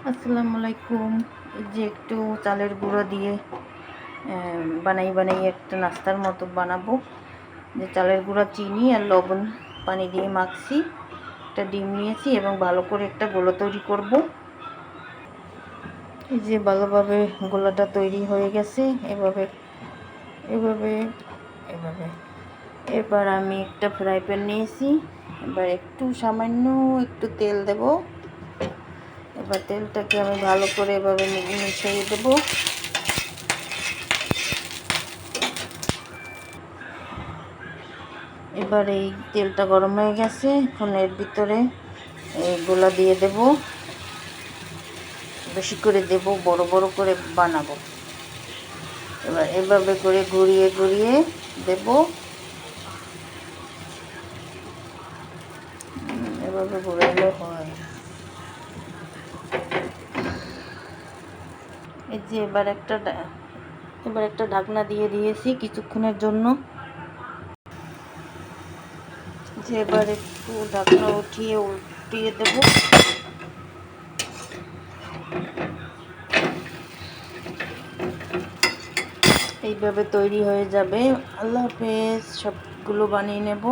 আসসালামু আলাইকুম। এই যে একটু চালের গুঁড়ো দিয়ে বানাই একটা নাস্তার মতো বানাবো। যে চালের গুঁড়া, চিনি আর লবণ পানি দিয়ে মাখছি, একটা ডিম নিয়েছি এবং ভালো করে একটা গোলা তৈরি করব। এই যে ভালোভাবে গোলাটা তৈরি হয়ে গেছে। এভাবে এভাবে এভাবে এবার আমি একটা ফ্রাই প্যান নিয়েছি। এবার সামান্য একটু তেল দেব। এবার তেলটাকে আমি ভালো করে এভাবে মিশিয়ে দেব। এবার এই তেলটা গরম হয়ে গেছে, এখন এর ভিতরে এই গোলা দিয়ে দেব। বেশি করে দেব, বড় বড় করে বানাবো। এবার এভাবে করে ঘুরিয়ে ঘুরিয়ে দেব। এভাবে ঘুরাইলে হয়। এই যে এবার একটা ঢাকনা দিয়ে দিয়েছি কিছুক্ষণের জন্য। যে এবার একটু ঢাকনা উল্টিয়ে দেব। এইভাবে তৈরি হয়ে যাবে। আল্লাহ হাফেজ। সবগুলো বানিয়ে নেব।